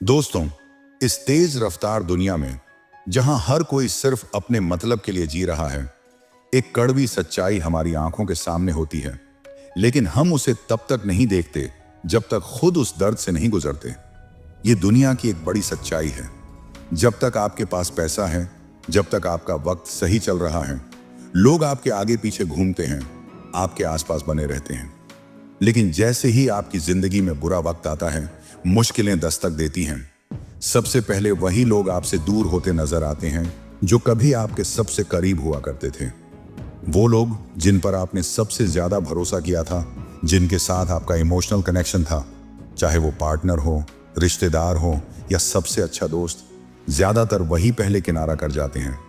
दोस्तों, इस तेज रफ्तार दुनिया में जहां हर कोई सिर्फ अपने मतलब के लिए जी रहा है, एक कड़वी सच्चाई हमारी आंखों के सामने होती है, लेकिन हम उसे तब तक नहीं देखते जब तक खुद उस दर्द से नहीं गुजरते। ये दुनिया की एक बड़ी सच्चाई है। जब तक आपके पास पैसा है, जब तक आपका वक्त सही चल रहा है, लोग आपके आगे पीछे घूमते हैं, आपके आसपास बने रहते हैं। लेकिन जैसे ही आपकी जिंदगी में बुरा वक्त आता है, मुश्किलें दस्तक देती हैं, सबसे पहले वही लोग आपसे दूर होते नजर आते हैं जो कभी आपके सबसे करीब हुआ करते थे। वो लोग जिन पर आपने सबसे ज्यादा भरोसा किया था, जिनके साथ आपका इमोशनल कनेक्शन था, चाहे वो पार्टनर हो, रिश्तेदार हो या सबसे अच्छा दोस्त, ज्यादातर वही पहले किनारा कर जाते हैं।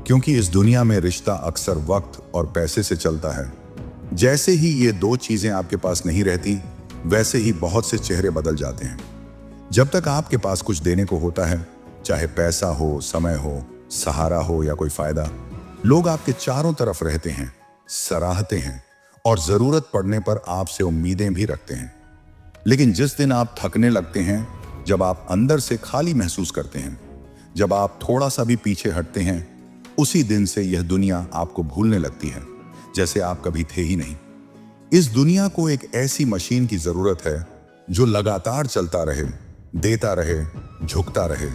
क्योंकि इस दुनिया में रिश्ता अक्सर वक्त और पैसे से चलता है। जैसे ही ये दो चीजें आपके पास नहीं रहती, वैसे ही बहुत से चेहरे बदल जाते हैं। जब तक आपके पास कुछ देने को होता है, चाहे पैसा हो, समय हो, सहारा हो या कोई फायदा, लोग आपके चारों तरफ रहते हैं, सराहते हैं और जरूरत पड़ने पर आपसे उम्मीदें भी रखते हैं। लेकिन जिस दिन आप थकने लगते हैं, जब आप अंदर से खाली महसूस करते हैं, जब आप थोड़ा सा भी पीछे हटते हैं, उसी दिन से यह दुनिया आपको भूलने लगती है, जैसे आप कभी थे ही नहीं। इस दुनिया को एक ऐसी मशीन की जरूरत है जो लगातार चलता रहे, देता रहे, झुकता रहे।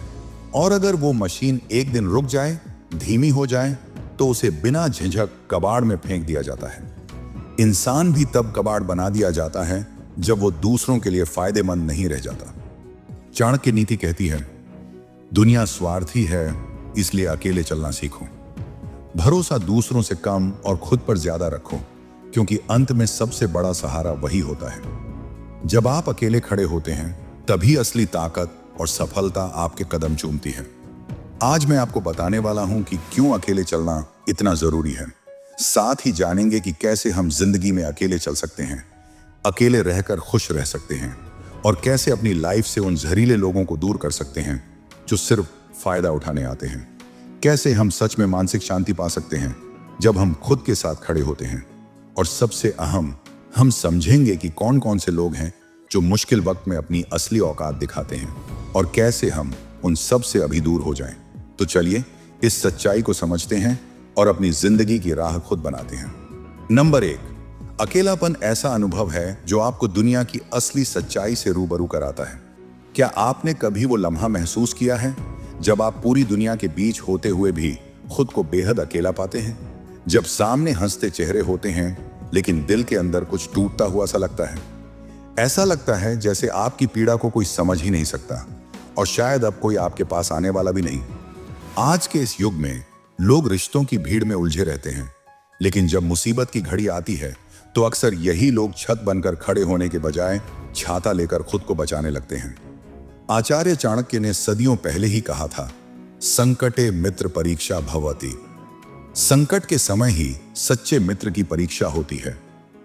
और अगर वो मशीन एक दिन रुक जाए, धीमी हो जाए, तो उसे बिना झिझक कबाड़ में फेंक दिया जाता है। इंसान भी तब कबाड़ बना दिया जाता है जब वो दूसरों के लिए फायदेमंद नहीं रह जाता। चाणक्य नीति कहती है, दुनिया स्वार्थी है, इसलिए अकेले चलना सीखो। भरोसा दूसरों से कम और खुद पर ज्यादा रखो, क्योंकि अंत में सबसे बड़ा सहारा वही होता है। जब आप अकेले खड़े होते हैं, तभी असली ताकत और सफलता आपके कदम चूमती है। आज मैं आपको बताने वाला हूं कि क्यों अकेले चलना इतना जरूरी है। साथ ही जानेंगे कि कैसे हम जिंदगी में अकेले चल सकते हैं, अकेले रहकर खुश रह सकते हैं, और कैसे अपनी लाइफ से उन जहरीले लोगों को दूर कर सकते हैं जो सिर्फ फायदा उठाने आते हैं। कैसे हम सच में मानसिक शांति पा सकते हैं जब हम खुद के साथ खड़े होते हैं। और सबसे अहम, हम समझेंगे कि कौन कौन से लोग हैं जो मुश्किल वक्त में अपनी असली औकात दिखाते हैं, और कैसे हम उन सब से अभी दूर हो जाएं। तो चलिए इस सच्चाई को समझते हैं और अपनी जिंदगी की राह खुद बनाते हैं। नंबर 1, अकेलापन ऐसा अनुभव है जो आपको दुनिया की असली सच्चाई से रूबरू कराता है। क्या आपने कभी वो लम्हा महसूस किया है जब आप पूरी दुनिया के बीच होते हुए भी खुद को बेहद अकेला पाते हैं? जब सामने हंसते चेहरे होते हैं, लेकिन दिल के अंदर कुछ टूटता हुआ सा लगता है। ऐसा लगता है जैसे आपकी पीड़ा को कोई समझ ही नहीं सकता, और शायद अब कोई आपके पास आने वाला भी नहीं। आज के इस युग में लोग रिश्तों की भीड़ में उलझे रहते हैं, लेकिन जब मुसीबत की घड़ी आती है, तो अक्सर यही लोग छत बनकर खड़े होने के बजाय छाता लेकर खुद को बचाने लगते हैं। आचार्य चाणक्य ने सदियों पहले ही कहा था, संकटे मित्र परीक्षा भवति। संकट के समय ही सच्चे मित्र की परीक्षा होती है।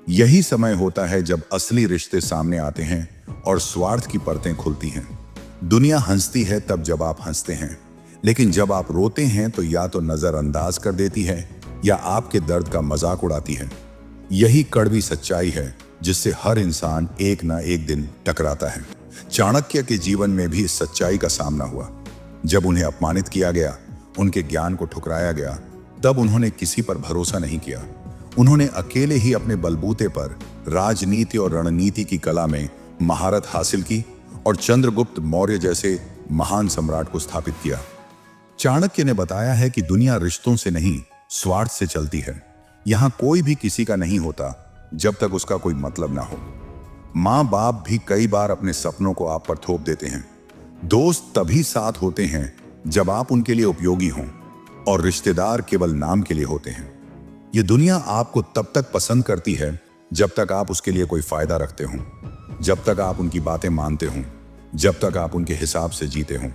यही समय होता है जब असली रिश्ते सामने आते हैं और स्वार्थ की परतें खुलती हैं। दुनिया हंसती है तब जब आप हंसते हैं, लेकिन जब आप रोते हैं तो या तो नजरअंदाज कर देती है या आपके दर्द का मजाक उड़ाती है। यही कड़वी सच्चाई है जिससे हर इंसान एक ना एक दिन टकराता है। चाणक्य के जीवन में भी इस सच्चाई का सामना हुआ। जब उन्हें अपमानित किया गया, उनके ज्ञान को ठुकराया गया, तब उन्होंने किसी पर भरोसा नहीं किया। उन्होंने अकेले ही अपने बलबूते पर राजनीति और रणनीति की कला में महारत हासिल की और चंद्रगुप्त मौर्य जैसे महान सम्राट को स्थापित किया। चाणक्य ने बताया है कि दुनिया रिश्तों से नहीं, स्वार्थ से चलती है। यहां कोई भी किसी का नहीं होता जब तक उसका कोई मतलब ना हो। माँ बाप भी कई बार अपने सपनों को आप पर थोप देते हैं। दोस्त तभी साथ होते हैं जब आप उनके लिए उपयोगी हों, और रिश्तेदार केवल नाम के लिए होते हैं। ये दुनिया आपको तब तक पसंद करती है जब तक आप उसके लिए कोई फायदा रखते हों, जब तक आप उनकी बातें मानते हों, जब तक आप उनके हिसाब से जीते हों।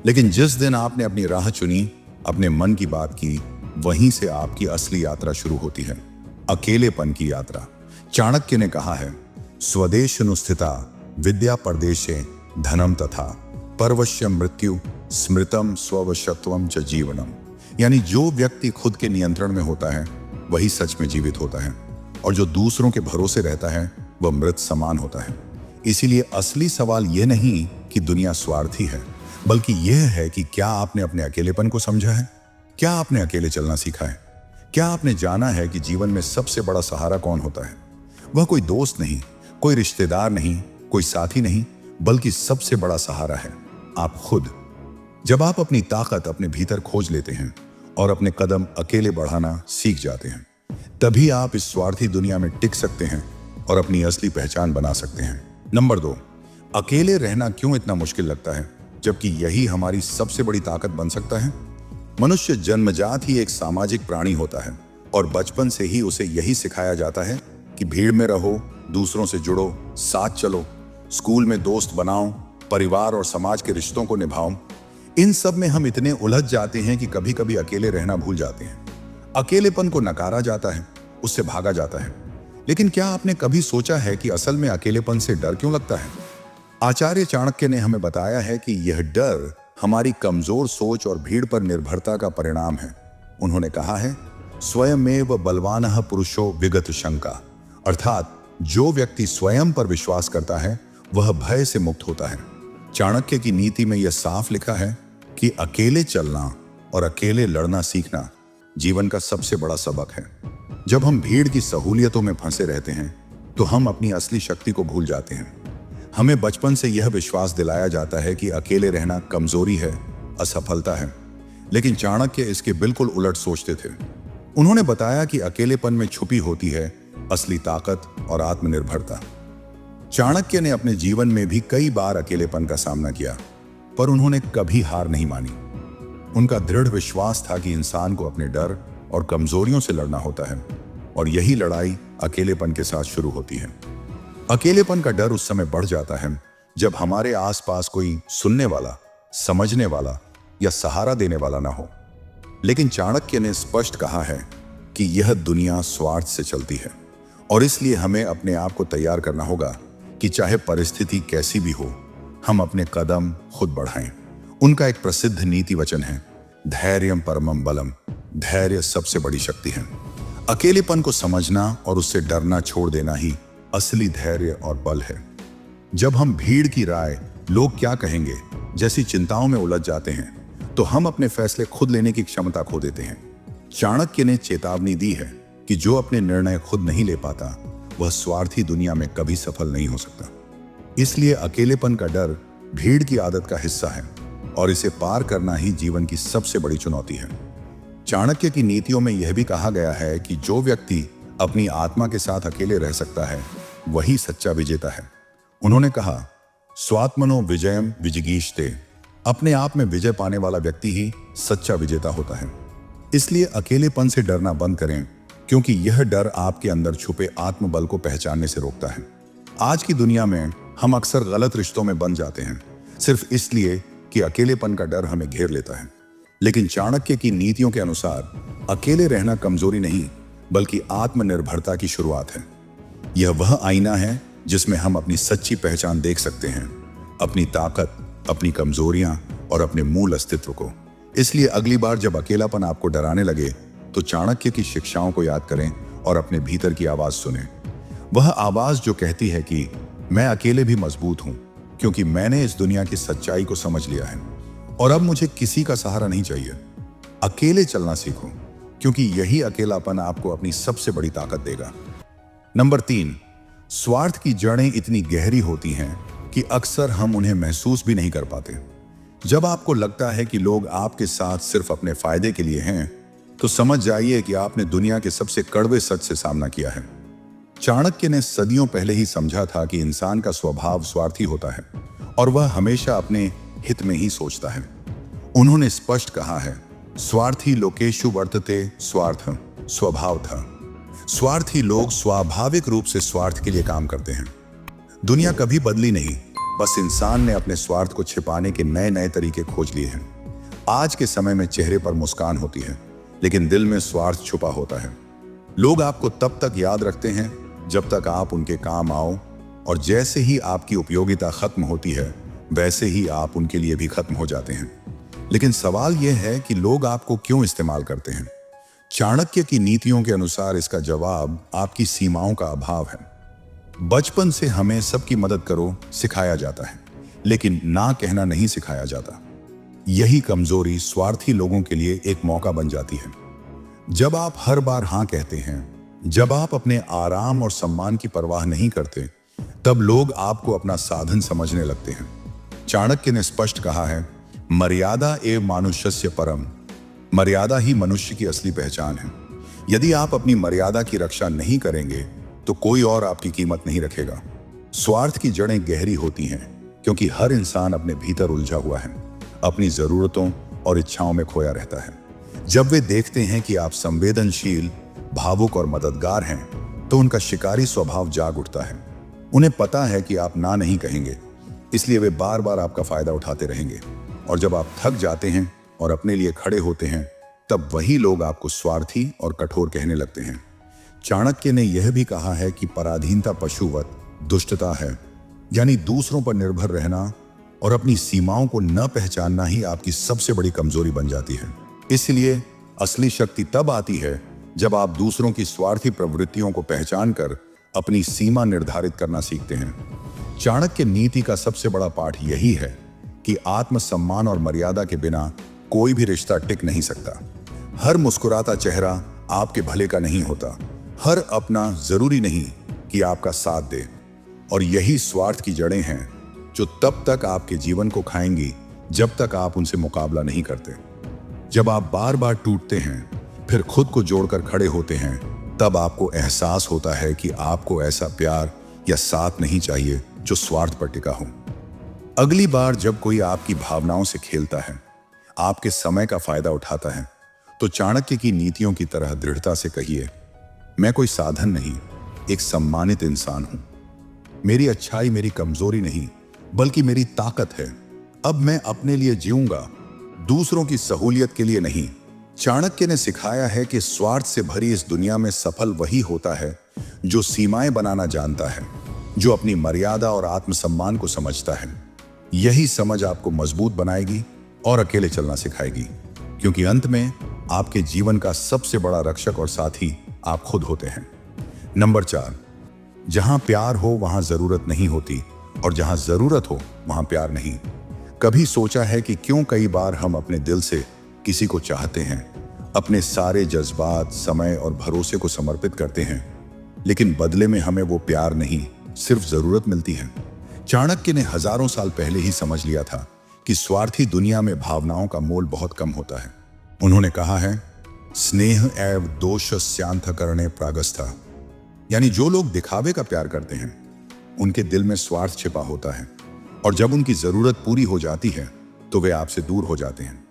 लेकिन जिस दिन आपने अपनी राह चुनी, अपने मन की बात की, वहीं से आपकी असली यात्रा शुरू होती है, अकेलेपन की यात्रा। चाणक्य ने कहा है, स्वदेशनुस्थिता विद्या परदेशे धनम तथा परवश्य मृत्यु स्मृतम स्ववशत्वम च जीवनम। यानी जो व्यक्ति खुद के नियंत्रण में होता है वही सच में जीवित होता है, और जो दूसरों के भरोसे रहता है वह मृत समान होता है। इसीलिए असली सवाल यह नहीं कि दुनिया स्वार्थी है, बल्कि यह है कि क्या आपने अपने अकेलेपन को समझा है? क्या आपने अकेले चलना सीखा है? क्या आपने जाना है कि जीवन में सबसे बड़ा सहारा कौन होता है? वह कोई दोस्त नहीं, कोई रिश्तेदार नहीं, कोई साथी नहीं, बल्कि सबसे बड़ा सहारा है आप खुद। जब आप अपनी ताकत अपने भीतर खोज लेते हैं और अपने कदम अकेले बढ़ाना सीख जाते हैं, तभी आप इस स्वार्थी दुनिया में टिक सकते हैं और अपनी असली पहचान बना सकते हैं। नंबर 2, अकेले रहना क्यों इतना मुश्किल लगता है, जबकि यही हमारी सबसे बड़ी ताकत बन सकता है? मनुष्य जन्मजात ही एक सामाजिक प्राणी होता है और बचपन से ही उसे यही सिखाया जाता है कि भीड़ में रहो, दूसरों से जुड़ो, साथ चलो, स्कूल में दोस्त बनाओ, परिवार और समाज के रिश्तों को निभाओ। इन सब में हम इतने उलझ जाते हैं कि कभी कभी अकेले रहना भूल जाते हैं। अकेलेपन को नकारा जाता है, उससे भागा जाता है। लेकिन क्या आपने कभी सोचा है कि असल में अकेलेपन से डर क्यों लगता है? आचार्य चाणक्य ने हमें बताया है कि यह डर हमारी कमजोर सोच और भीड़ पर निर्भरता का परिणाम है। उन्होंने कहा है, स्वयमेव बलवानः पुरुषो विगत शंका, अर्थात जो व्यक्ति स्वयं पर विश्वास करता है वह भय से मुक्त होता है। चाणक्य की नीति में यह साफ लिखा है कि अकेले चलना और अकेले लड़ना सीखना जीवन का सबसे बड़ा सबक है। जब हम भीड़ की सहूलियतों में फंसे रहते हैं तो हम अपनी असली शक्ति को भूल जाते हैं। हमें बचपन से यह विश्वास दिलाया जाता है कि अकेले रहना कमजोरी है, असफलता है। लेकिन चाणक्य इसके बिल्कुल उलट सोचते थे। उन्होंने बताया कि अकेलेपन में छुपी होती है असली ताकत और आत्मनिर्भरता। चाणक्य ने अपने जीवन में भी कई बार अकेलेपन का सामना किया, पर उन्होंने कभी हार नहीं मानी। उनका दृढ़ विश्वास था कि इंसान को अपने डर और कमजोरियों से लड़ना होता है और यही लड़ाई अकेलेपन के साथ शुरू होती है। अकेलेपन का डर उस समय बढ़ जाता है जब हमारे आसपास कोई सुनने वाला, समझने वाला या सहारा देने वाला ना हो। लेकिन चाणक्य ने स्पष्ट कहा है कि यह दुनिया स्वार्थ से चलती है और इसलिए हमें अपने आप को तैयार करना होगा कि चाहे परिस्थिति कैसी भी हो, हम अपने कदम खुद बढ़ाएं। उनका एक प्रसिद्ध नीति वचन है, धैर्यम परमम बलम, धैर्य सबसे बड़ी शक्ति है। अकेलेपन को समझना और उससे डरना छोड़ देना ही असली धैर्य और बल है। जब हम भीड़ की राय, लोग क्या कहेंगे जैसी चिंताओं में उलझ जाते हैं तो हम अपने फैसले खुद लेने की क्षमता खो देते हैं। चाणक्य ने चेतावनी दी है कि जो अपने निर्णय खुद नहीं ले पाता वह स्वार्थी दुनिया में कभी सफल नहीं हो सकता। इसलिए अकेलेपन का डर भीड़ की आदत का हिस्सा है और इसे पार करना ही जीवन की सबसे बड़ी चुनौती है। चाणक्य की नीतियों में यह भी कहा गया है कि जो व्यक्ति अपनी आत्मा के साथ अकेले रह सकता है वही सच्चा विजेता है। उन्होंने कहा, स्वात्मनो विजयम विजिगीषते, अपने आप में विजय पाने वाला व्यक्ति ही सच्चा विजेता होता है। इसलिए अकेलेपन से डरना बंद करें, क्योंकि यह डर आपके अंदर छुपे आत्मबल को पहचानने से रोकता है। आज की दुनिया में हम अक्सर गलत रिश्तों में बंध जाते हैं सिर्फ इसलिए कि अकेलेपन का डर हमें घेर लेता है। लेकिन चाणक्य की नीतियों के अनुसार अकेले रहना कमजोरी नहीं बल्कि आत्मनिर्भरता की शुरुआत है। यह वह आईना है जिसमें हम अपनी सच्ची पहचान देख सकते हैं, अपनी ताकत, अपनी कमजोरियां और अपने मूल अस्तित्व को। इसलिए अगली बार जब अकेलापन आपको डराने लगे तो चाणक्य की शिक्षाओं को याद करें और अपने भीतर की आवाज सुनें। वह आवाज जो कहती है कि मैं अकेले भी मजबूत हूं क्योंकि मैंने इस दुनिया की सच्चाई को समझ लिया है और अब मुझे किसी का सहारा नहीं चाहिए। अकेले चलना सीखो क्योंकि यही अकेलापन आपको अपनी सबसे बड़ी ताकत देगा। नंबर 3, स्वार्थ की जड़ें इतनी गहरी होती हैं कि अक्सर हम उन्हें महसूस भी नहीं कर पाते। जब आपको लगता है कि लोग आपके साथ सिर्फ अपने फायदे के लिए हैं, तो समझ जाइए कि आपने दुनिया के सबसे कड़वे सच से सामना किया है। चाणक्य ने सदियों पहले ही समझा था कि इंसान का स्वभाव स्वार्थी होता है और वह हमेशा अपने हित में ही सोचता है। उन्होंने स्पष्ट कहा है, स्वार्थी लोकेषु वर्तते स्वार्थ स्वभावतः। स्वार्थी लोग स्वाभाविक रूप से स्वार्थ के लिए काम करते हैं। दुनिया कभी बदली नहीं, बस इंसान ने अपने स्वार्थ को छिपाने के नए नए तरीके खोज लिए हैं। आज के समय में चेहरे पर मुस्कान होती है लेकिन दिल में स्वार्थ छुपा होता है। लोग आपको तब तक याद रखते हैं जब तक आप उनके काम आओ और जैसे ही आपकी उपयोगिता खत्म होती है वैसे ही आप उनके लिए भी खत्म हो जाते हैं। लेकिन सवाल यह है कि लोग आपको क्यों इस्तेमाल करते हैं? चाणक्य की नीतियों के अनुसार इसका जवाब आपकी सीमाओं का अभाव है। बचपन से हमें सबकी मदद करो सिखाया जाता है, लेकिन ना कहना नहीं सिखाया जाता। यही कमजोरी स्वार्थी लोगों के लिए एक मौका बन जाती है। जब आप हर बार हां कहते हैं, जब आप अपने आराम और सम्मान की परवाह नहीं करते, तब लोग आपको अपना साधन समझने लगते हैं। चाणक्य ने स्पष्ट कहा है, मर्यादा एव मानुष्यस्य परम। मर्यादा ही मनुष्य की असली पहचान है। यदि आप अपनी मर्यादा की रक्षा नहीं करेंगे तो कोई और आपकी कीमत नहीं रखेगा। स्वार्थ की जड़ें गहरी होती हैं क्योंकि हर इंसान अपने भीतर उलझा हुआ है, अपनी जरूरतों और इच्छाओं में खोया रहता है। जब वे देखते हैं कि आप संवेदनशील, भावुक और मददगार हैं, तो उनका शिकारी स्वभाव जाग उठता है। उन्हें पता है कि आप ना नहीं कहेंगे, इसलिए वे बार बार आपका फायदा उठाते रहेंगे। और जब आप थक जाते हैं और अपने लिए खड़े होते हैं, तब वही लोग आपको स्वार्थी और कठोर कहने लगते हैं। चाणक्य ने यह भी कहा है कि पराधीनता पशुवत दुष्टता है, यानी दूसरों पर निर्भर रहना और अपनी सीमाओं को न पहचानना ही आपकी सबसे बड़ी कमजोरी बन जाती है। इसलिए असली शक्ति तब आती है जब आप दूसरों की स्वार्थी प्रवृत्तियों को पहचान कर अपनी सीमा निर्धारित करना सीखते हैं। चाणक्य नीति का सबसे बड़ा पाठ यही है कि आत्मसम्मान और मर्यादा के बिना कोई भी रिश्ता टिक नहीं सकता। हर मुस्कुराता चेहरा आपके भले का नहीं होता, हर अपना जरूरी नहीं कि आपका साथ दे। और यही स्वार्थ की जड़ें हैं जो तब तक आपके जीवन को खाएंगी जब तक आप उनसे मुकाबला नहीं करते। जब आप बार बार टूटते हैं, फिर खुद को जोड़कर खड़े होते हैं, तब आपको एहसास होता है कि आपको ऐसा प्यार या साथ नहीं चाहिए जो स्वार्थ पर टिका हो। अगली बार जब कोई आपकी भावनाओं से खेलता है, आपके समय का फायदा उठाता है, तो चाणक्य की नीतियों की तरह दृढ़ता से कहिए, मैं कोई साधन नहीं, एक सम्मानित इंसान हूं। मेरी अच्छाई मेरी कमजोरी नहीं बल्कि मेरी ताकत है। अब मैं अपने लिए जीऊंगा, दूसरों की सहूलियत के लिए नहीं। चाणक्य ने सिखाया है कि स्वार्थ से भरी इस दुनिया में सफल वही होता है जो सीमाएं बनाना जानता है, जो अपनी मर्यादा और आत्मसम्मान को समझता है। यही समझ आपको मजबूत बनाएगी और अकेले चलना सिखाएगी, क्योंकि अंत में आपके जीवन का सबसे बड़ा रक्षक और साथी आप खुद होते हैं। नंबर 4, जहां प्यार हो वहां जरूरत नहीं होती, और जहां जरूरत हो वहां प्यार नहीं। कभी सोचा है कि क्यों कई बार हम अपने दिल से किसी को चाहते हैं, अपने सारे जज्बात, समय और भरोसे को समर्पित करते हैं, लेकिन बदले में हमें वो प्यार नहीं, सिर्फ जरूरत मिलती है। चाणक्य ने हजारों साल पहले ही समझ लिया था कि स्वार्थी दुनिया में भावनाओं का मोल बहुत कम होता है। उन्होंने कहा है, स्नेह एव दोषस्यांतकरणे प्रागस्था, यानी जो लोग दिखावे का प्यार करते हैं उनके दिल में स्वार्थ छिपा होता है, और जब उनकी जरूरत पूरी हो जाती है तो वे आपसे दूर हो जाते हैं।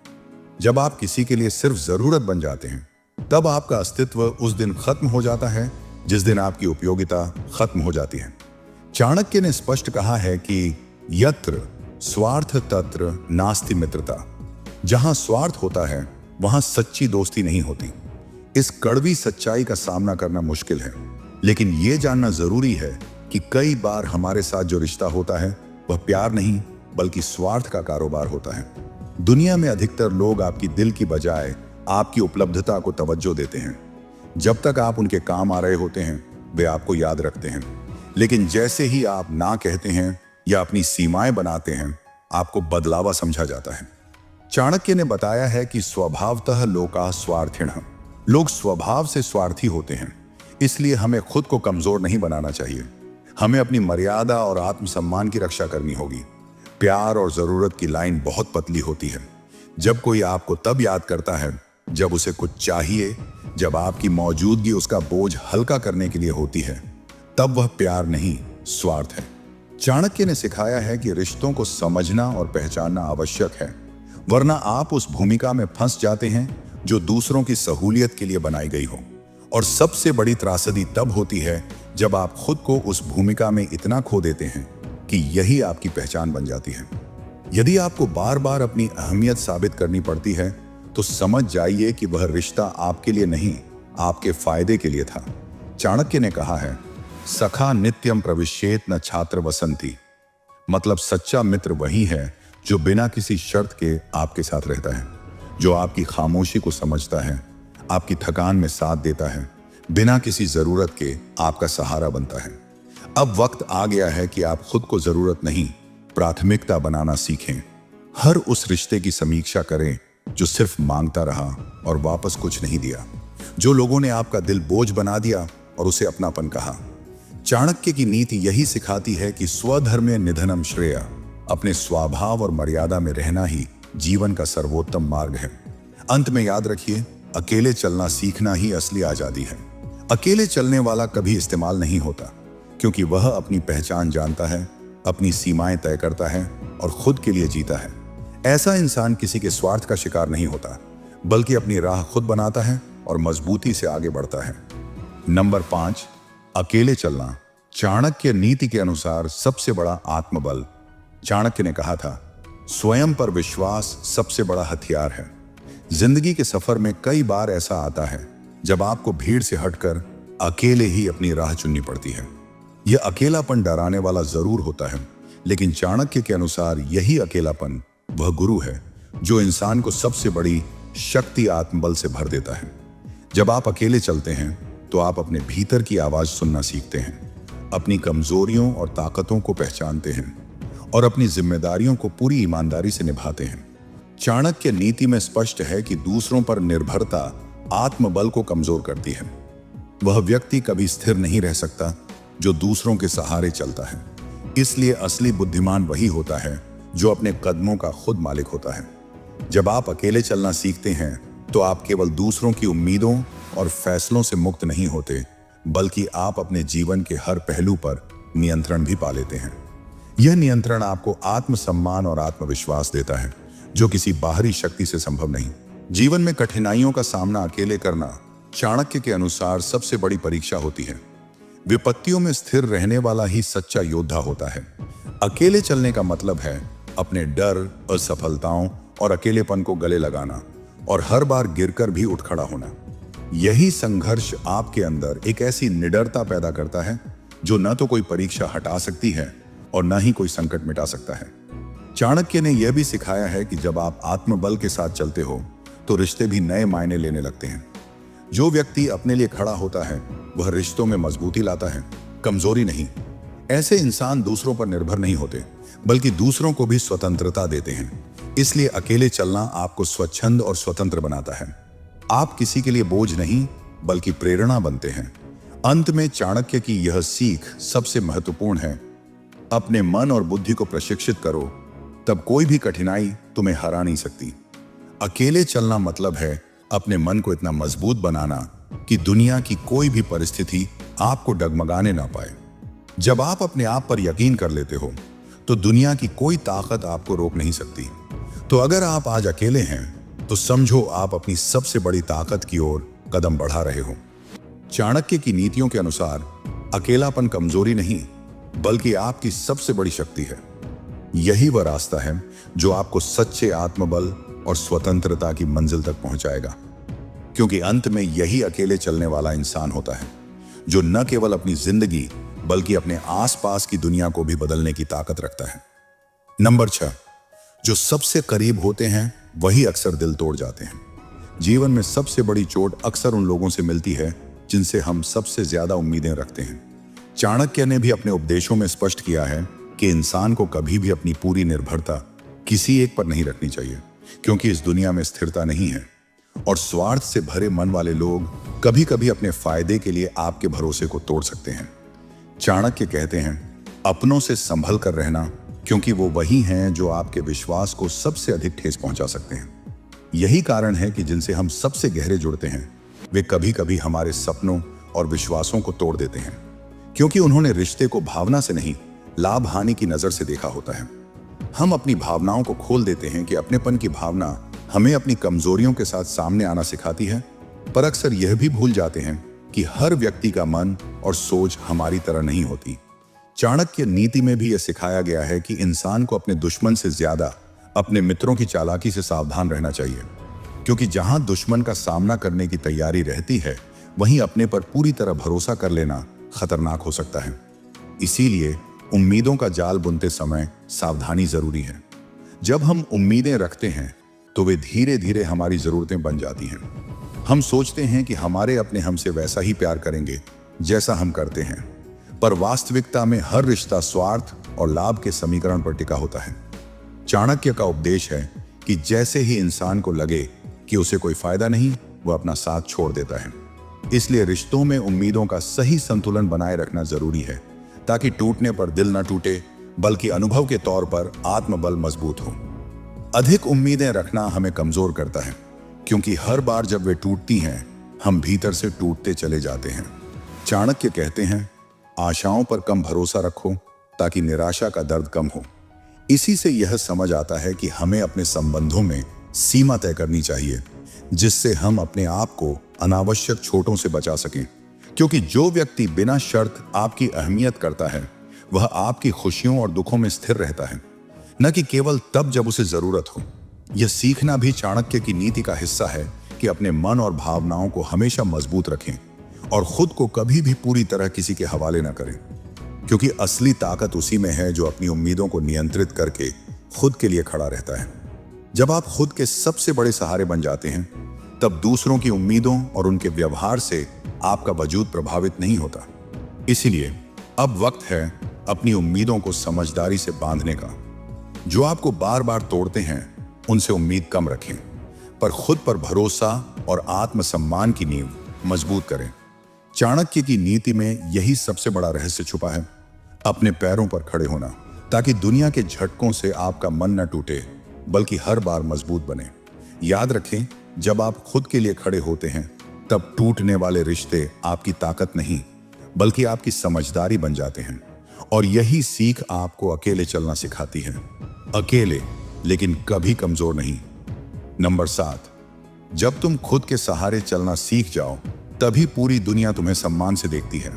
जब आप किसी के लिए सिर्फ जरूरत बन जाते हैं, तब आपका अस्तित्व उस दिन खत्म हो जाता है जिस दिन आपकी उपयोगिता खत्म हो जाती है। चाणक्य ने स्पष्ट कहा है कि यत्र स्वार्थ तत्र नास्ति मित्रता। जहां स्वार्थ होता है वहां सच्ची दोस्ती नहीं होती। इस कड़वी सच्चाई का सामना करना मुश्किल है, लेकिन यह जानना जरूरी है कि कई बार हमारे साथ जो रिश्ता होता है वह प्यार नहीं बल्कि स्वार्थ का कारोबार होता है। दुनिया में अधिकतर लोग आपकी दिल की बजाय आपकी उपलब्धता को तवज्जो देते हैं। जब तक आप उनके काम आ रहे होते हैं वे आपको याद रखते हैं, लेकिन जैसे ही आप ना कहते हैं या अपनी सीमाएं बनाते हैं, आपको बदलावा समझा जाता है। चाणक्य ने बताया है कि स्वभावतः लोका स्वार्थिणः, लोग स्वभाव से स्वार्थी होते हैं। इसलिए हमें खुद को कमजोर नहीं बनाना चाहिए। हमें अपनी मर्यादा और आत्मसम्मान की रक्षा करनी होगी। प्यार और जरूरत की लाइन बहुत पतली होती है। जब कोई आपको तब याद करता है जब उसे कुछ चाहिए, जब आपकी मौजूदगी उसका बोझ हल्का करने के लिए होती है, तब वह प्यार नहीं स्वार्थ है। चाणक्य ने सिखाया है कि रिश्तों को समझना और पहचानना आवश्यक है, वरना आप उस भूमिका में फंस जाते हैं जो दूसरों की सहूलियत के लिए बनाई गई हो। और सबसे बड़ी त्रासदी तब होती है जब आप खुद को उस भूमिका में इतना खो देते हैं कि यही आपकी पहचान बन जाती है। यदि आपको बार बार अपनी अहमियत साबित करनी पड़ती है तो समझ जाइए कि वह रिश्ता आपके लिए नहीं, आपके फायदे के लिए था। चाणक्य ने कहा है, सखा नित्यम प्रविश्येत न छात्र वसंती, मतलब सच्चा मित्र वही है जो बिना किसी शर्त के आपके साथ रहता है, जो आपकी खामोशी को समझता है, आपकी थकान में साथ देता है, बिना किसी जरूरत के आपका सहारा बनता है। अब वक्त आ गया है कि आप खुद को जरूरत नहीं प्राथमिकता बनाना सीखें। हर उस रिश्ते की समीक्षा करें जो सिर्फ मांगता रहा और वापस कुछ नहीं दिया, जो लोगों ने आपका दिल बोझ बना दिया और उसे अपनापन कहा। चाणक्य की नीति यही सिखाती है कि स्वधर्मे निधनम श्रेय, अपने स्वभाव और मर्यादा में रहना ही जीवन का सर्वोत्तम मार्ग है। अंत में याद रखिए, अकेले चलना सीखना ही असली आजादी है। अकेले चलने वाला कभी इस्तेमाल नहीं होता, क्योंकि वह अपनी पहचान जानता है, अपनी सीमाएं तय करता है और खुद के लिए जीता है। ऐसा इंसान किसी के स्वार्थ का शिकार नहीं होता, बल्कि अपनी राह खुद बनाता है और मजबूती से आगे बढ़ता है। नंबर 5, अकेले चलना चाणक्य नीति के अनुसार सबसे बड़ा आत्मबल। चाणक्य ने कहा था, स्वयं पर विश्वास सबसे बड़ा हथियार है। जिंदगी के सफर में कई बार ऐसा आता है जब आपको भीड़ से हटकर अकेले ही अपनी राह चुननी पड़ती है। यह अकेलापन डराने वाला जरूर होता है, लेकिन चाणक्य के अनुसार यही अकेलापन वह गुरु है जो इंसान को सबसे बड़ी शक्ति आत्मबल से भर देता है। जब आप अकेले चलते हैं तो आप अपने भीतर की आवाज सुनना सीखते हैं, अपनी कमजोरियों और ताकतों को पहचानते हैं और अपनी जिम्मेदारियों को पूरी ईमानदारी से निभाते हैं। चाणक्य नीति में स्पष्ट है कि दूसरों पर निर्भरता आत्मबल को कमजोर करती है। वह व्यक्ति कभी स्थिर नहीं रह सकता जो दूसरों के सहारे चलता है। इसलिए असली बुद्धिमान वही होता है जो अपने कदमों का खुद मालिक होता है। जब आप अकेले चलना सीखते हैं तो आप केवल दूसरों की उम्मीदों और फैसलों से मुक्त नहीं होते, बल्कि आप अपने जीवन के हर पहलू पर नियंत्रण भी पा लेते हैं। यह नियंत्रण आपको आत्मसम्मान और आत्मविश्वास देता है, जो किसी बाहरी शक्ति से संभव नहीं। जीवन में कठिनाइयों का सामना अकेले करना चाणक्य के अनुसार सबसे बड़ी परीक्षा होती है। विपत्तियों में स्थिर रहने वाला ही सच्चा योद्धा होता है। अकेले चलने का मतलब है अपने डर, असफलताओं और अकेलेपन को गले लगाना और हर बार गिरकर भी उठ खड़ा होना। यही संघर्ष आपके अंदर एक ऐसी निडरता पैदा करता है जो न तो कोई परीक्षा हटा सकती है और न ही कोई संकट मिटा सकता है। चाणक्य ने यह भी सिखाया है कि जब आप आत्मबल के साथ चलते हो तो रिश्ते भी नए मायने लेने लगते हैं। जो व्यक्ति अपने लिए खड़ा होता है वह रिश्तों में मजबूती लाता है, कमजोरी नहीं। ऐसे इंसान दूसरों पर निर्भर नहीं होते, बल्कि दूसरों को भी स्वतंत्रता देते हैं। इसलिए अकेले चलना आपको स्वच्छंद और स्वतंत्र बनाता है। आप किसी के लिए बोझ नहीं, बल्कि प्रेरणा बनते हैं। अंत में चाणक्य की यह सीख सबसे महत्वपूर्ण है। अपने मन और बुद्धि को प्रशिक्षित करो, तब कोई भी कठिनाई तुम्हें हरा नहीं सकती। अकेले चलना मतलब है अपने मन को इतना मजबूत बनाना कि दुनिया की कोई भी परिस्थिति आपको डगमगाने ना पाए। जब आप अपने आप पर यकीन कर लेते हो तो दुनिया की कोई ताकत आपको रोक नहीं सकती। तो अगर आप आज अकेले हैं तो समझो आप अपनी सबसे बड़ी ताकत की ओर कदम बढ़ा रहे हो। चाणक्य की नीतियों के अनुसार अकेलापन कमजोरी नहीं, बल्कि आपकी सबसे बड़ी शक्ति है। यही वह रास्ता है जो आपको सच्चे आत्मबल और स्वतंत्रता की मंजिल तक पहुंचाएगा। क्योंकि अंत में यही अकेले चलने वाला इंसान होता है जो न केवल अपनी जिंदगी बल्कि अपने आसपास की दुनिया को भी बदलने की ताकत रखता है। नंबर 6, जो सबसे करीब होते हैं वही अक्सर दिल तोड़ जाते हैं। जीवन में सबसे बड़ी चोट अक्सर उन लोगों से मिलती है जिनसे हम सबसे ज्यादा उम्मीदें रखते हैं। चाणक्य ने भी अपने उपदेशों में स्पष्ट किया है कि इंसान को कभी भी अपनी पूरी निर्भरता किसी एक पर नहीं रखनी चाहिए, क्योंकि इस दुनिया में स्थिरता नहीं है और स्वार्थ से भरे मन वाले लोग कभी कभी अपने फायदे के लिए आपके भरोसे को तोड़ सकते हैं। चाणक्य कहते हैं, अपनों से संभल कर रहना, क्योंकि वो वही हैं जो आपके विश्वास को सबसे अधिक ठेस पहुंचा सकते हैं। यही कारण है कि जिनसे हम सबसे गहरे जुड़ते हैं वे कभी कभी हमारे सपनों और विश्वासों को तोड़ देते हैं, क्योंकि उन्होंने रिश्ते को भावना से नहीं, लाभ हानि की नजर से देखा होता है। हम अपनी भावनाओं को खोल देते हैं कि अपनेपन की भावना हमें अपनी कमजोरियों के साथ सामने आना सिखाती है, पर अक्सर यह भी भूल जाते हैं कि हर व्यक्ति का मन और सोच हमारी तरह नहीं होती। चाणक्य नीति में भी यह सिखाया गया है कि इंसान को अपने दुश्मन से ज्यादा अपने मित्रों की चालाकी से सावधान रहना चाहिए, क्योंकि जहां दुश्मन का सामना करने की तैयारी रहती है वहीं अपने पर पूरी तरह भरोसा कर लेना खतरनाक हो सकता है। इसीलिए उम्मीदों का जाल बुनते समय सावधानी जरूरी है। जब हम उम्मीदें रखते हैं तो वे धीरे धीरे हमारी जरूरतें बन जाती हैं। हम सोचते हैं कि हमारे अपने हमसे वैसा ही प्यार करेंगे जैसा हम करते हैं, पर वास्तविकता में हर रिश्ता स्वार्थ और लाभ के समीकरण पर टिका होता है। चाणक्य का उपदेश है कि जैसे ही इंसान को लगे कि उसे कोई फायदा नहीं, वह अपना साथ छोड़ देता है। इसलिए रिश्तों में उम्मीदों का सही संतुलन बनाए रखना जरूरी है, ताकि टूटने पर दिल न टूटे, बल्कि अनुभव के तौर पर आत्मबल मजबूत हो। अधिक उम्मीदें रखना हमें कमजोर करता है, क्योंकि हर बार जब वे टूटती हैं, हम भीतर से टूटते चले जाते हैं। चाणक्य कहते हैं, आशाओं पर कम भरोसा रखो ताकि निराशा का दर्द कम हो। इसी से यह समझ आता है कि हमें अपने संबंधों में सीमा तय करनी चाहिए, जिससे हम अपने आप को अनावश्यक चोटों से बचा सकें। क्योंकि जो व्यक्ति बिना शर्त आपकी अहमियत करता है, वह आपकी खुशियों और दुखों में स्थिर रहता है, न कि केवल तब जब उसे जरूरत हो। यह सीखना भी चाणक्य की नीति का हिस्सा है कि अपने मन और भावनाओं को हमेशा मजबूत रखें और खुद को कभी भी पूरी तरह किसी के हवाले न करें, क्योंकि असली ताकत उसी में है जो अपनी उम्मीदों को नियंत्रित करके खुद के लिए खड़ा रहता है। जब आप खुद के सबसे बड़े सहारे बन जाते हैं, तब दूसरों की उम्मीदों और उनके व्यवहार से आपका वजूद प्रभावित नहीं होता। इसीलिए अब वक्त है अपनी उम्मीदों को समझदारी से बांधने का। जो आपको बार बार तोड़ते हैं, उनसे उम्मीद कम रखें, पर खुद पर भरोसा और आत्मसम्मान की नींव मजबूत करें। चाणक्य की नीति में यही सबसे बड़ा रहस्य छुपा है, अपने पैरों पर खड़े होना, ताकि दुनिया के झटकों से आपका मन न टूटे, बल्कि हर बार मजबूत बने। याद रखें, जब आप खुद के लिए खड़े होते हैं, तब टूटने वाले रिश्ते आपकी ताकत नहीं, बल्कि आपकी समझदारी बन जाते हैं। और यही सीख आपको अकेले चलना सिखाती है। अकेले, लेकिन कभी कमजोर नहीं। नंबर 7, जब तुम खुद के सहारे चलना सीख जाओ, तभी पूरी दुनिया तुम्हें सम्मान से देखती है।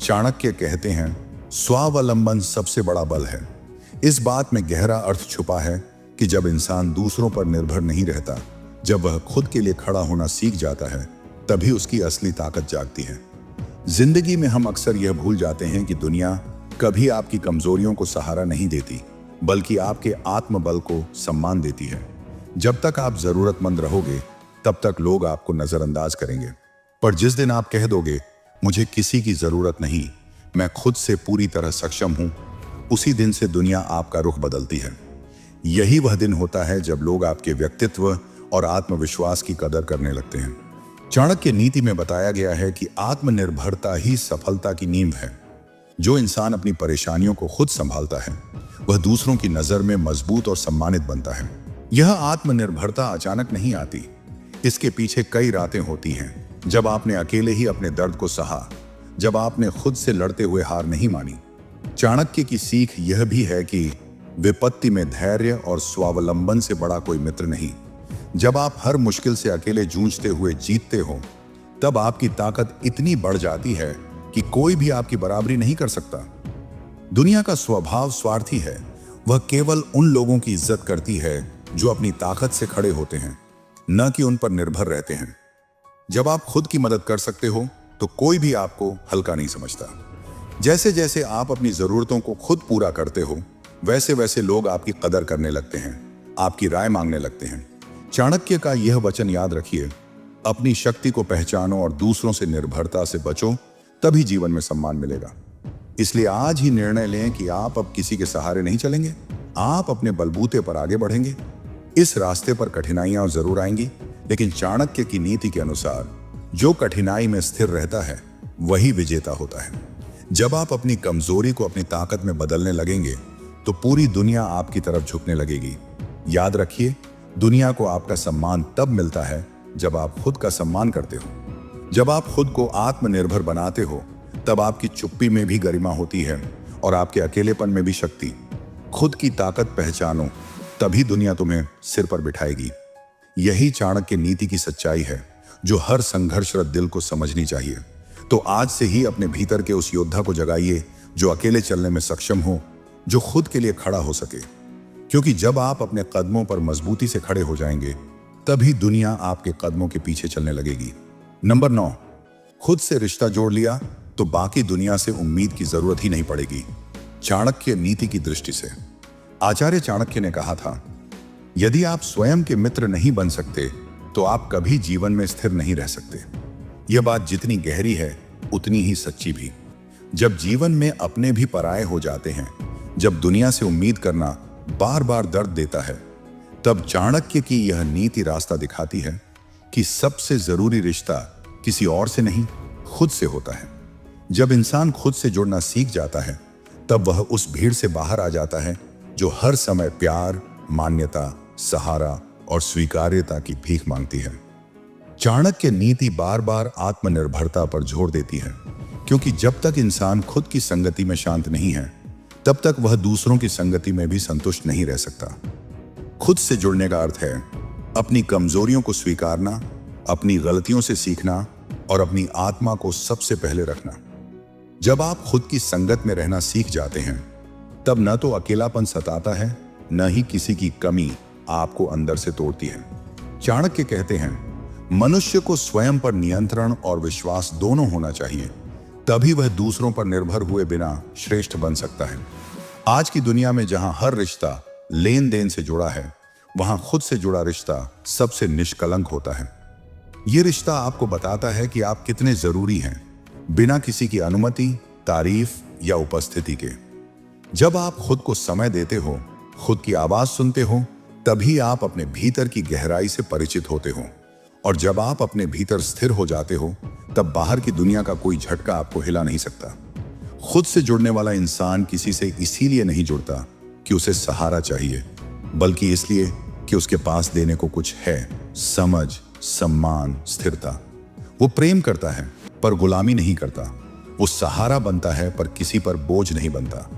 चाणक्य कहते हैं, स्वावलंबन सबसे बड़ा बल है। इस बात में गहरा अर्थ छुपा है कि जब इंसान दूसरों पर निर्भर नहीं रहता, जब वह खुद के लिए खड़ा होना सीख जाता है, तभी उसकी असली ताकत जागती है। जिंदगी में हम अक्सर यह भूल जाते हैं कि दुनिया कभी आपकी कमजोरियों को सहारा नहीं देती, बल्कि आपके आत्मबल को सम्मान देती है। जब तक आप जरूरतमंद रहोगे, तब तक लोग आपको नजरअंदाज करेंगे। पर जिस दिन आप कह दोगे, मुझे किसी की जरूरत नहीं, मैं खुद से पूरी तरह सक्षम हूं, उसी दिन से दुनिया आपका रुख बदलती है। यही वह दिन होता है जब लोग आपके व्यक्तित्व और आत्मविश्वास की कदर करने लगते हैं। चाणक्य नीति में बताया गया है कि आत्मनिर्भरता ही सफलता की नींव है। जो इंसान अपनी परेशानियों को खुद संभालता है, वह दूसरों की नजर में मजबूत और सम्मानित बनता है। यह आत्मनिर्भरता अचानक नहीं आती, इसके पीछे कई रातें होती हैं, जब आपने अकेले ही अपने दर्द को सहा, जब आपने खुद से लड़ते हुए हार नहीं मानी। चाणक्य की सीख यह भी है कि विपत्ति में धैर्य और स्वावलंबन से बड़ा कोई मित्र नहीं। जब आप हर मुश्किल से अकेले जूझते हुए जीतते हो, तब आपकी ताकत इतनी बढ़ जाती है कि कोई भी आपकी बराबरी नहीं कर सकता। दुनिया का स्वभाव स्वार्थी है, वह केवल उन लोगों की इज्जत करती है जो अपनी ताकत से खड़े होते हैं, न कि उन पर निर्भर रहते हैं। जब आप खुद की मदद कर सकते हो, तो कोई भी आपको हल्का नहीं समझता। जैसे जैसे आप अपनी जरूरतों को खुद पूरा करते हो, वैसे वैसे लोग आपकी कदर करने लगते हैं, आपकी राय मांगने लगते हैं। चाणक्य का यह वचन याद रखिए, अपनी शक्ति को पहचानो और दूसरों से निर्भरता से बचो, तभी जीवन में सम्मान मिलेगा। इसलिए आज ही निर्णय लें कि आप अब किसी के सहारे नहीं चलेंगे, आप अपने बलबूते पर आगे बढ़ेंगे। इस रास्ते पर कठिनाइयां जरूर आएंगी, लेकिन चाणक्य की नीति के अनुसार जो कठिनाई में स्थिर रहता है, वही विजेता होता है। जब आप अपनी कमजोरी को अपनी ताकत में बदलने लगेंगे, तो पूरी दुनिया आपकी तरफ झुकने लगेगी। याद रखिए, दुनिया को आपका सम्मान तब मिलता है जब आप खुद का सम्मान करते हो। जब आप खुद को आत्मनिर्भर बनाते हो, तब आपकी चुप्पी में भी गरिमा होती है और आपके अकेलेपन में भी शक्ति। खुद की ताकत पहचानो, तभी दुनिया तुम्हें सिर पर बिठाएगी। यही चाणक्य नीति की सच्चाई है, जो हर संघर्षरत दिल को समझनी चाहिए। तो आज से ही अपने भीतर के उस योद्धा को जगाइए, जो अकेले चलने में सक्षम हो, जो खुद के लिए खड़ा हो सके। क्योंकि जब आप अपने कदमों पर मजबूती से खड़े हो जाएंगे, तभी दुनिया आपके कदमों के पीछे चलने लगेगी। नंबर 9, खुद से रिश्ता जोड़ लिया तो बाकी दुनिया से उम्मीद की जरूरत ही नहीं पड़ेगी। चाणक्य नीति की दृष्टि से आचार्य चाणक्य ने कहा था, यदि आप स्वयं के मित्र नहीं बन सकते, तो आप कभी जीवन में स्थिर नहीं रह सकते। यह बात जितनी गहरी है, उतनी ही सच्ची भी। जब जीवन में अपने भी पराये हो जाते हैं, जब दुनिया से उम्मीद करना बार बार दर्द देता है, तब चाणक्य की यह नीति रास्ता दिखाती है कि सबसे जरूरी रिश्ता किसी और से नहीं, खुद से होता है। जब इंसान खुद से जुड़ना सीख जाता है, तब वह उस भीड़ से बाहर आ जाता है जो हर समय प्यार, मान्यता, सहारा और स्वीकार्यता की भीख मांगती है। चाणक्य नीति बार बार आत्मनिर्भरता पर जोर देती है, क्योंकि जब तक इंसान खुद की संगति में शांत नहीं है, तब तक वह दूसरों की संगति में भी संतुष्ट नहीं रह सकता। खुद से जुड़ने का अर्थ है अपनी कमजोरियों को स्वीकारना, अपनी गलतियों से सीखना और अपनी आत्मा को सबसे पहले रखना। जब आप खुद की संगत में रहना सीख जाते हैं, तब न तो अकेलापन सताता है, न ही किसी की कमी आपको अंदर से तोड़ती है। चाणक्य कहते हैं, मनुष्य को स्वयं पर नियंत्रण और विश्वास दोनों होना चाहिए, तभी वह दूसरों पर निर्भर हुए बिना श्रेष्ठ बन सकता है। आज की दुनिया में जहां हर रिश्ता लेन देन से जुड़ा है, वहां खुद से जुड़ा रिश्ता सबसे निष्कलंक होता है। यह रिश्ता आपको बताता है कि आप कितने जरूरी हैं, बिना किसी की अनुमति, तारीफ या उपस्थिति के। जब आप खुद को समय देते हो, खुद की आवाज सुनते हो, तभी आप अपने भीतर की गहराई से परिचित होते हो। और जब आप अपने भीतर स्थिर हो जाते हो, तब बाहर की दुनिया का कोई झटका आपको हिला नहीं सकता। खुद से जुड़ने वाला इंसान किसी से इसीलिए नहीं जुड़ता कि उसे सहारा चाहिए, बल्कि इसलिए कि उसके पास देने को कुछ है, समझ, सम्मान, स्थिरता। वो प्रेम करता है पर गुलामी नहीं करता। वो सहारा बनता है पर किसी पर बोझ नहीं बनता।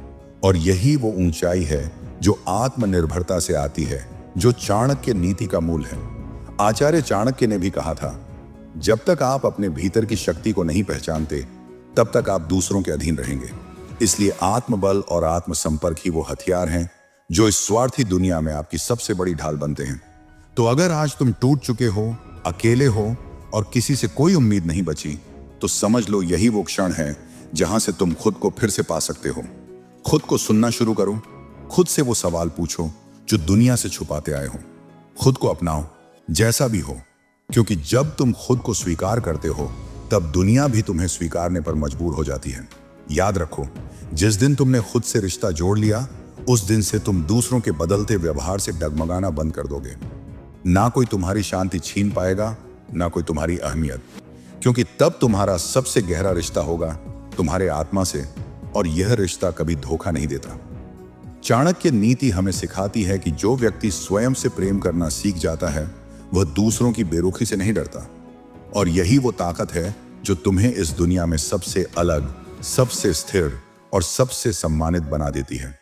और यही वो ऊंचाई है जो आत्मनिर्भरता से आती है, जो चाणक्य नीति का मूल है। आचार्य चाणक्य ने भी कहा था, जब तक आप अपने भीतर की शक्ति को नहीं पहचानते, तब तक आप दूसरों के अधीन रहेंगे। इसलिए आत्मबल और आत्मसंपर्क ही वो हथियार हैं जो इस स्वार्थी दुनिया में आपकी सबसे बड़ी ढाल बनते हैं। तो अगर आज तुम टूट चुके हो, अकेले हो और किसी से कोई उम्मीद नहीं बची, तो समझ लो यही वो क्षण है जहां से तुम खुद को फिर से पा सकते हो। खुद को सुनना शुरू करो, खुद से वो सवाल पूछो जो दुनिया से छुपाते आए हो। खुद को अपनाओ, जैसा भी हो, क्योंकि जब तुम खुद को स्वीकार करते हो, तब दुनिया भी तुम्हें स्वीकारने पर मजबूर हो जाती है। याद रखो, जिस दिन तुमने खुद से रिश्ता जोड़ लिया, उस दिन से तुम दूसरों के बदलते व्यवहार से डगमगाना बंद कर दोगे। ना कोई तुम्हारी शांति छीन पाएगा, ना कोई तुम्हारी अहमियत, क्योंकि तब तुम्हारा सबसे गहरा रिश्ता होगा तुम्हारे आत्मा से, और यह रिश्ता कभी धोखा नहीं देता। चाणक्य नीति हमें सिखाती है कि जो व्यक्ति स्वयं से प्रेम करना सीख जाता है, वह दूसरों की बेरुखी से नहीं डरता। और यही वो ताकत है जो तुम्हें इस दुनिया में सबसे अलग, सबसे स्थिर और सबसे सम्मानित बना देती है।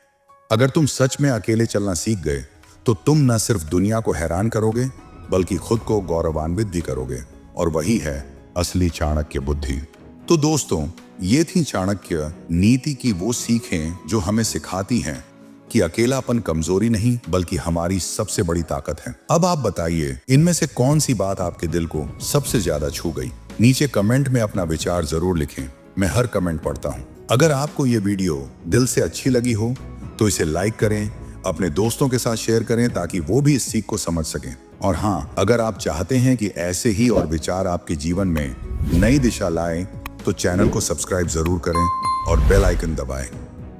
अगर तुम सच में अकेले चलना सीख गए, तो तुम न सिर्फ दुनिया को हैरान करोगे, बल्कि खुद को गौरवान्वित भी करोगे। और वही है असली चाणक्य बुद्धि। तो दोस्तों, ये थी चाणक्य नीति की वो सीखें जो हमें सिखाती हैं कि अकेलापन कमजोरी नहीं, बल्कि हमारी सबसे बड़ी ताकत है। अब आप बताइए, इनमें से कौन सी बात आपके दिल को सबसे ज्यादा छू गई? नीचे कमेंट में अपना विचार जरूर लिखें, मैं हर कमेंट पढ़ता हूँ। अगर आपको ये वीडियो दिल से अच्छी लगी हो, तो इसे लाइक करें, अपने दोस्तों के साथ शेयर करें, ताकि वो भी इस सीख को समझ सकें। और हाँ, अगर आप चाहते हैं कि ऐसे ही और विचार आपके जीवन में नई दिशा लाएं, तो चैनल को सब्सक्राइब जरूर करें और बेल आइकन दबाएं,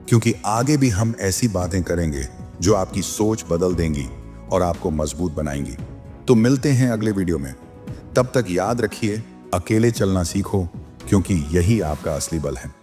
क्योंकि आगे भी हम ऐसी बातें करेंगे जो आपकी सोच बदल देंगी और आपको मजबूत बनाएंगी। तो मिलते हैं अगले वीडियो में। तब तक याद रखिए, अकेले चलना सीखो, क्योंकि यही आपका असली बल है।